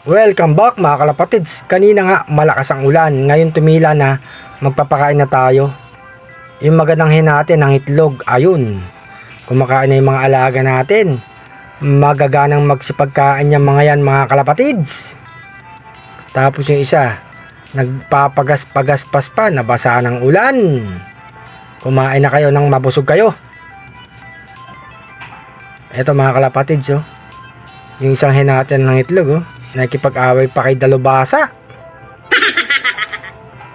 Welcome back mga kalapatids. Kanina nga malakas ang ulan, ngayon tumila na, magpapakain na tayo. Yung magandang hen natin ng itlog, ayun. Kumakain na yung mga alaga natin. Magaganang magsipagkain yung mga yan mga kalapatids. Tapos yung isa, nagpapagas-pagaspas pa, nabasa ng ulan. Kumain na kayo nang mabusog kayo. Eto mga kalapatids oh. Yung isang hen natin ng itlog oh. Nakikipag-away pa kay dalubhasa.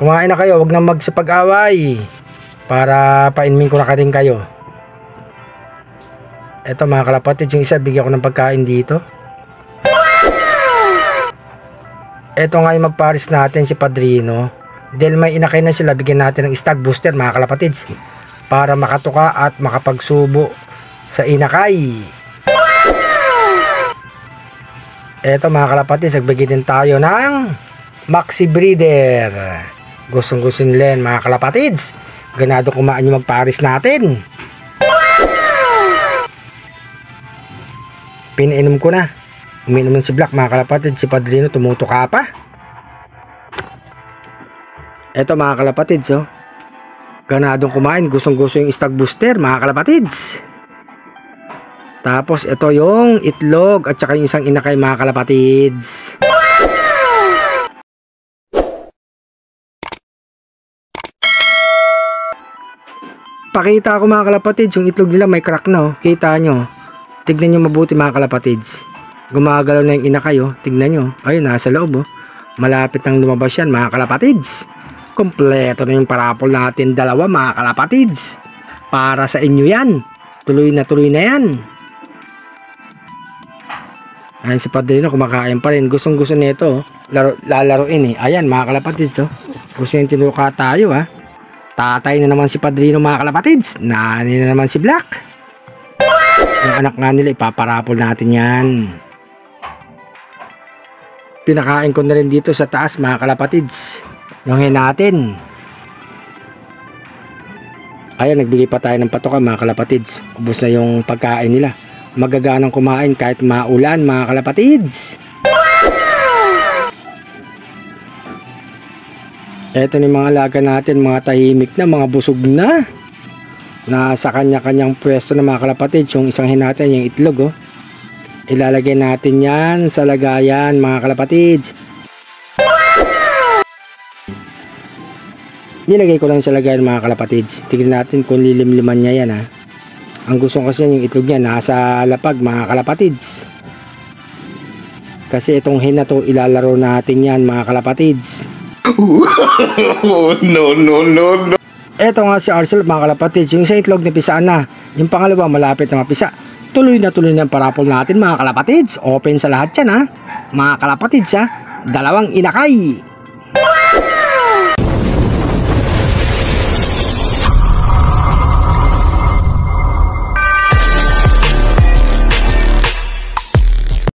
Kumain na kayo, wag na magsipag-away. Para painmin ko na ka rin kayo. Eto mga kalapatid, yung isa bigyan ko ng pagkain dito. Eto nga yung magparis natin si Padrino. Dahil may inakay na sila, bigyan natin ng stag booster mga kalapatids. Para makatuka at makapagsubo sa inakay. Eto mga kalapatids, nagbigay din tayo ng Maxi Breeder. Gustong gusto nila yan mga kalapatids. Ganado kumain yung magparis natin. Pinainom ko na. Uminom si Black mga kalapatids. Si Padrino tumutuka pa. Eto mga kalapatids oh. Ganadong kumain. Gustong gusto yung stag booster mga kalapatids. Tapos ito yung itlog at saka yung isang inakay mga kalapatids. Pakita ko mga kalapatids, yung itlog nila may crack na oh. Kita nyo. Tignan nyo mabuti mga kalapatids. Gumagalaw na yung inakay oh. Tignan nyo. Ayun, nasa loob oh. Malapit nang lumabas yan mga kalapatids. Kompleto na yung parapol natin dalawa mga kalapatids. Para sa inyo yan. Tuloy na yan. Ayan si Padrino kumakain pa rin. Gustong gusto nito oh. Lalaroin eh. Ayan mga kalapatids oh. Gusto yung tinuka tayo ha. Tatay na naman si Padrino mga kalapatids. Nani na naman si Black. Yung anak nga nila ipaparapol natin yan. Pinakain ko na rin dito sa taas mga kalapatids. Yung hen natin. Ayan nagbigay pa tayo ng patoka mga kalapatids. Ubus na yung pagkain nila. Magaganang kumain kahit maulan mga kalapatids. Eto ni mga alaga natin, mga tahimik na, mga busog na. Nasa kanya-kanyang pwesto na mga kalapatids. Yung isang hen natin, yung itlog oh. Ilalagay natin yan sa lagayan mga kalapatids. Nilagay ko lang sa lagayan mga kalapatids. Tignan natin kung lilim-liman niya yan ha. Ang gusto ko kasi yung itlog niya nasa lapag mga kalapatids. Kasi itong hen na to ilalaro natin yan mga kalapatids. No. Eto nga si Arcel mga kalapatids. Yung sa itlog napisaan na. Yung pangalawa malapit na mapisa. Tuloy na ang parapol natin mga kalapatids. Open sa lahat yan ha. Mga kalapatids ha. Dalawang inakay.